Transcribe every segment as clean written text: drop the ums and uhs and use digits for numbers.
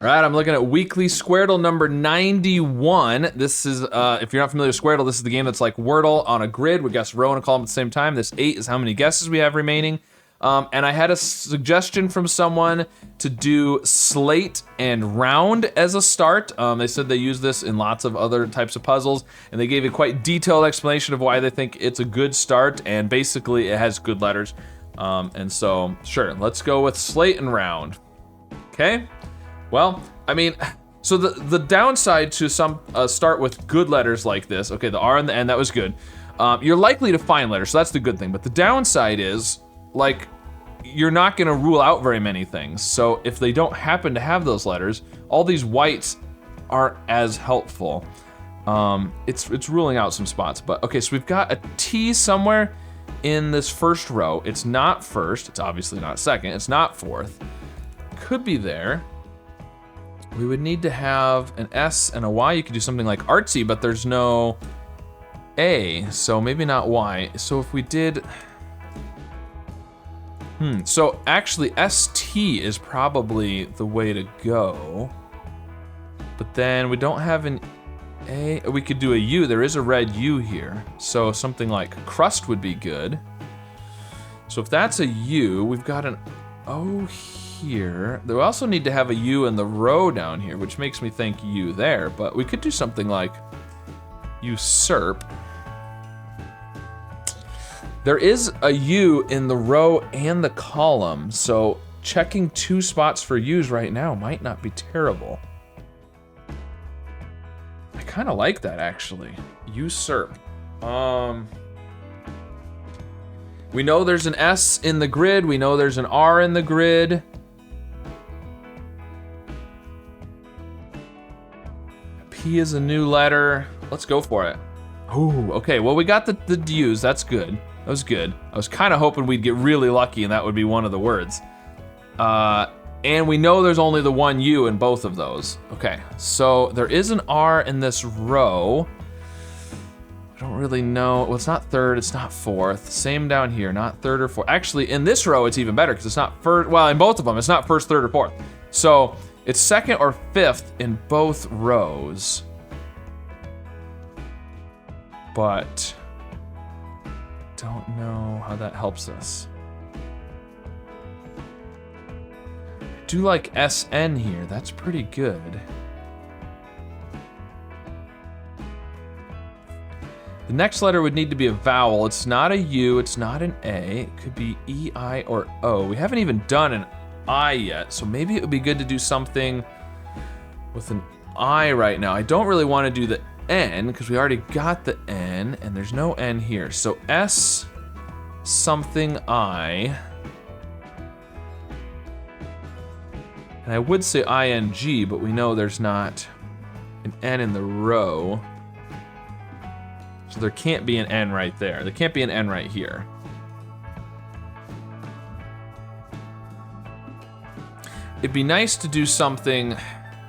All right, I'm looking at weekly Squardle number 91. This is, if you're not familiar with Squardle, this is the game that's like Wordle on a grid. We guess row and a column at the same time. This 8 is how many guesses we have remaining. And I had a suggestion from someone to do slate and round as a start. They said they use this in lots of other types of puzzles, and they gave a quite detailed explanation of why they think it's a good start, and basically it has good letters. And so, sure, let's go with slate and round. Okay? Well, I mean, so the downside to some start with good letters like this, okay, the R and the N, that was good. You're likely to find letters, so that's the good thing. But the downside is, like, you're not gonna rule out very many things. So if they don't happen to have those letters, all these whites aren't as helpful. It's ruling out some spots. But okay, so we've got a T somewhere in this first row. It's not first, it's obviously not second, it's not fourth. Could be there. We would need to have an S and a Y. You could do something like artsy, but there's no A, so maybe not Y. So if we did, so actually ST is probably the way to go. But then we don't have an A. We could do a U. There is a red U here. So something like crust would be good. So if that's a U, we've got an O here. We also need to have a U in the row down here, which makes me think U there, but we could do something like usurp. There is a U in the row and the column, so checking 2 spots for U's right now might not be terrible. I kind of like that, actually. Usurp. We know there's an S in the grid. We know there's an R in the grid. P is a new letter. Let's go for it. Ooh, okay, well, we got the U's. That's good. That was good. I was kind of hoping we'd get really lucky and that would be one of the words. And we know there's only the one U in both of those. Okay, so there is an R in this row. I don't really know. Well, it's not third, it's not fourth. Same down here, not third or fourth. Actually, in this row, it's even better because it's not first. Well, in both of them, it's not first, third, or fourth. So it's second or fifth in both rows. But don't know how that helps us. I do like SN here. That's pretty good. The next letter would need to be a vowel. It's not a U, it's not an A. It could be E, I, or O. We haven't even done an I yet, so maybe it would be good to do something with an I right now. I don't really want to do the N because we already got the N and there's no N here. So S something I. And I would say ING, but we know there's not an N in the row. So there can't be an N right there. There can't be an N right here. It'd be nice to do something,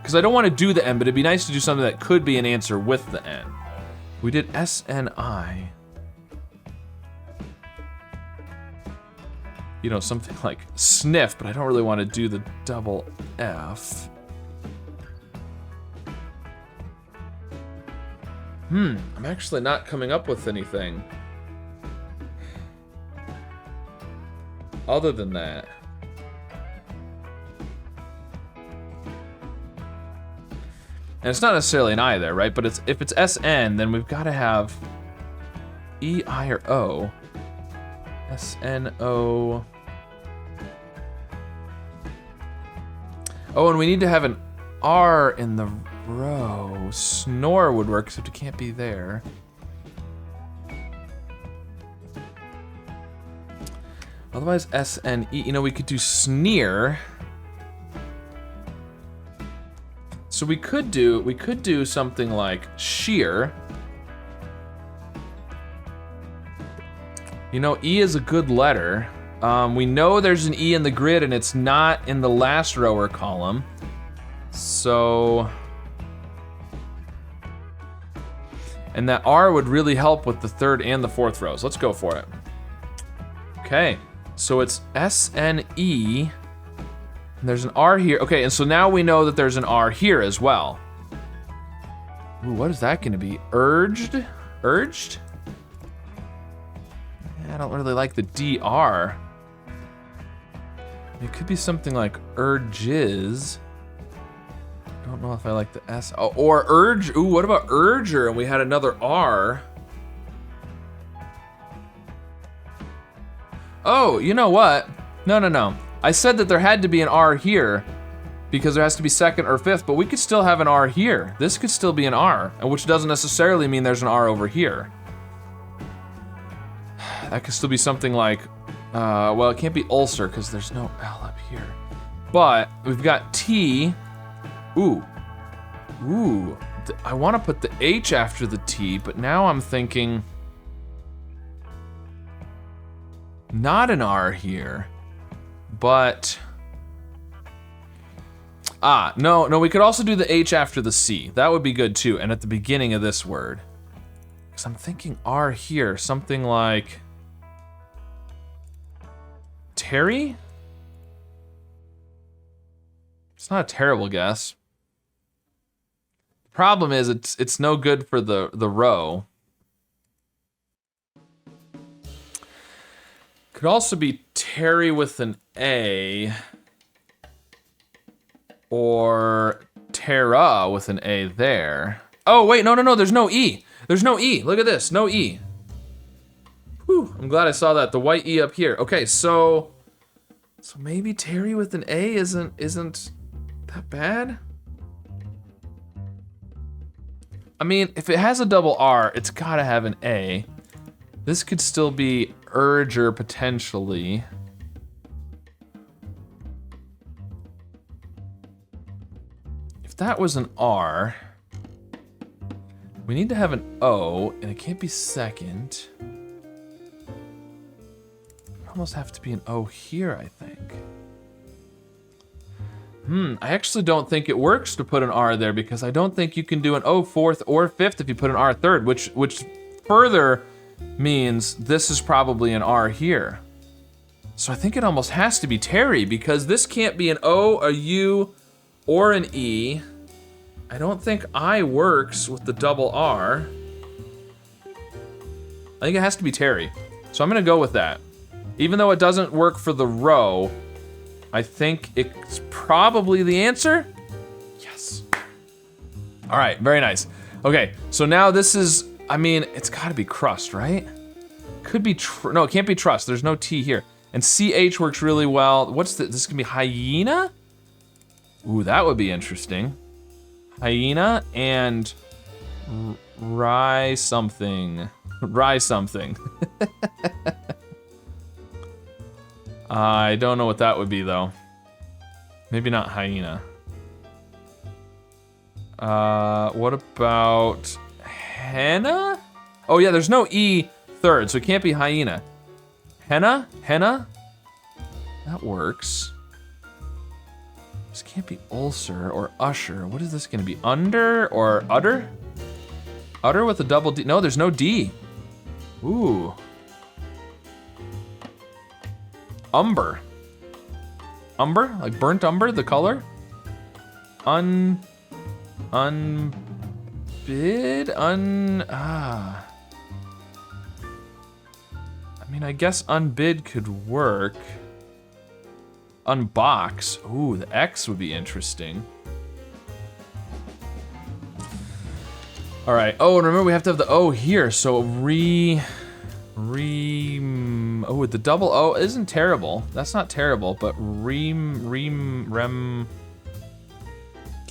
because I don't want to do the N, but it'd be nice to do something that could be an answer with the N. We did SNI. You know, something like sniff, but I don't really want to do the double F. I'm actually not coming up with anything other than that. And it's not necessarily an I there, right? But it's, if it's SN, then we've got to have E, I, or O. SNO. Oh, and we need to have an R in the row. Snore would work, except it can't be there. Otherwise, SNE. You know, we could do sneer. So we could do something like sheer. You know, E is a good letter. We know there's an E in the grid and it's not in the last row or column. So, and that R would really help with the third and the fourth rows. Let's go for it. Okay, so it's SNE, And there's an R here. Okay, and so now we know that there's an R here as well. Ooh, what is that gonna be? Urged? Urged? I don't really like the DR. It could be something like urges. I don't know if I like the S. Oh, or urge. Ooh, what about urger? And we had another R. Oh, you know what? No. I said that there had to be an R here because there has to be second or fifth, but we could still have an R here. This could still be an R, which doesn't necessarily mean there's an R over here. That could still be something like, well, it can't be ulcer because there's no L up here. But we've got T. Ooh. I want to put the H after the T, but now I'm thinking not an R here, but no, we could also do the H after the C. That would be good too, and at the beginning of this word. Because I'm thinking R here, something like Terry? It's not a terrible guess. The problem is it's no good for the row. Could also be Terry with an A or Terra with an A there. Oh wait, no, there's no E. There's no E. Look at this, no E. Whew, I'm glad I saw that, the white E up here. Okay, so maybe Terry with an A isn't that bad? I mean, if it has a double R, it's gotta have an A. This could still be urger potentially. If that was an R, we need to have an O, and it can't be second. Almost have to be an O here, I think. I actually don't think it works to put an R there because I don't think you can do an O fourth or fifth if you put an R third, which further means this is probably an R here. So I think it almost has to be Terry because this can't be an O, a U, or an E. I don't think I works with the double R. I think it has to be Terry. So I'm gonna go with that. Even though it doesn't work for the row, I think it's probably the answer. Yes. All right, very nice. Okay, so now this is, I mean, it's gotta be crust, right? Could be, no, it can't be trust. There's no T here. And CH works really well. What's this? This can be hyena? Ooh, that would be interesting. Hyena and rye something. Rye something. I don't know what that would be though. Maybe not hyena. What about henna? Oh yeah, there's no E third, so it can't be hyena. Henna? Henna? That works. This can't be ulcer or usher. What is this gonna be? Under or udder? Udder with a double D. No, there's no D. Ooh. Umber. Umber? Like burnt umber, the color? Unbid? I mean, I guess unbid could work. Unbox. Ooh, the X would be interesting. All right. Oh, and remember we have to have the O here. So oh, the double O isn't terrible. That's not terrible, but rem.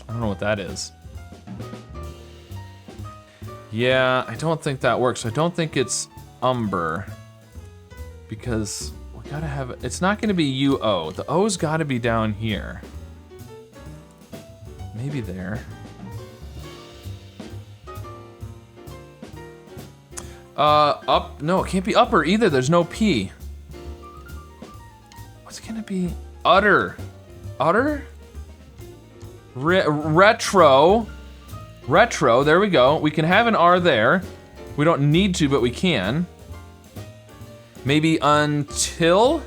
I don't know what that is. Yeah, I don't think that works. I don't think it's umber because we gotta have it. It's not gonna be UO. The O's gotta be down here. Maybe there. Up, no, it can't be upper either. There's no P. What's gonna be utter? Utter? Retro. Retro, there we go. We can have an R there. We don't need to, but we can. Maybe until?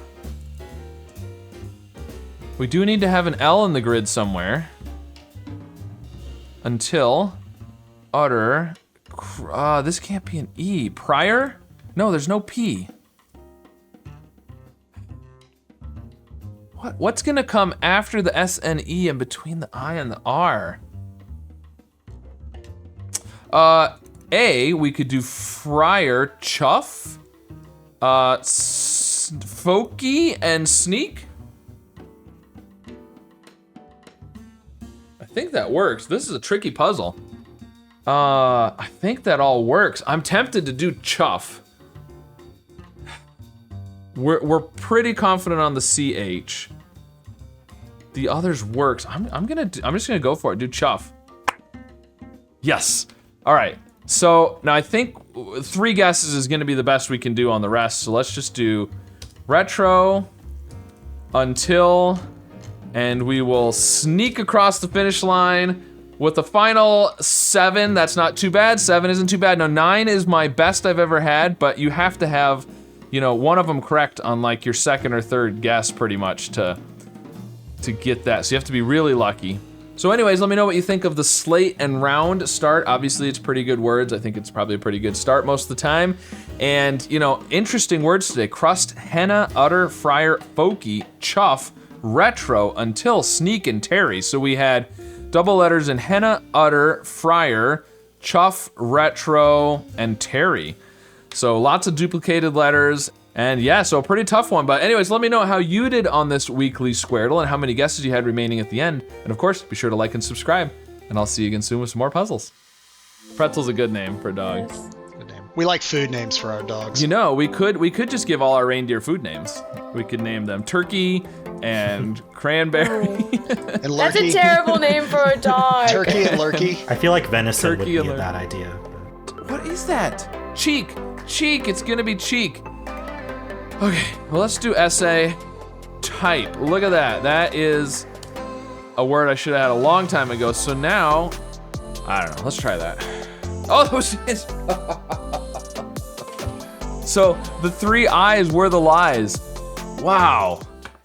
We do need to have an L in the grid somewhere. Until, utter, this can't be an E. Prior? No, there's no P. What's gonna come after the S and E and between the I and the R? A, we could do friar, chuff, folky, and sneak. I think that works. This is a tricky puzzle. I think that all works. I'm tempted to do chuff. We're pretty confident on the CH. The others works. I'm just gonna go for it. Do chuff. Yes. All right. So now I think 3 guesses is gonna be the best we can do on the rest. So let's just do retro, until, and we will sneak across the finish line with the final 7. That's not too bad. 7 isn't too bad. Now 9 is my best I've ever had, but you have to have, you know, one of them correct on like your second or third guess pretty much to get that. So you have to be really lucky. So anyways, let me know what you think of the slate and round start. Obviously it's pretty good words. I think it's probably a pretty good start most of the time. And you know, interesting words today. Crust, henna, utter, friar, folky, chuff, retro, until, sneak, and Terry. So we had double letters in henna, utter, friar, chuff, retro, and Terry. So lots of duplicated letters. And yeah, so a pretty tough one. But anyways, let me know how you did on this weekly Squardle and how many guesses you had remaining at the end. And of course, be sure to like and subscribe. And I'll see you again soon with some more puzzles. Pretzel's a good name for a dog. Yes. Good name. We like food names for our dogs. You know, we could just give all our reindeer food names. We could name them Turkey and Cranberry. And Lurkey. That's a terrible name for a dog. Turkey and Lurkey. I feel like venison would Turkey be a alert. bad idea. What is that? Cheek. Cheek. It's gonna be cheek. Okay, well, let's do essay type. Look at that. That is a word I should have had a long time ago. So now, I don't know. Let's try that. Oh, those is. So the 3 I's were the lies. Wow.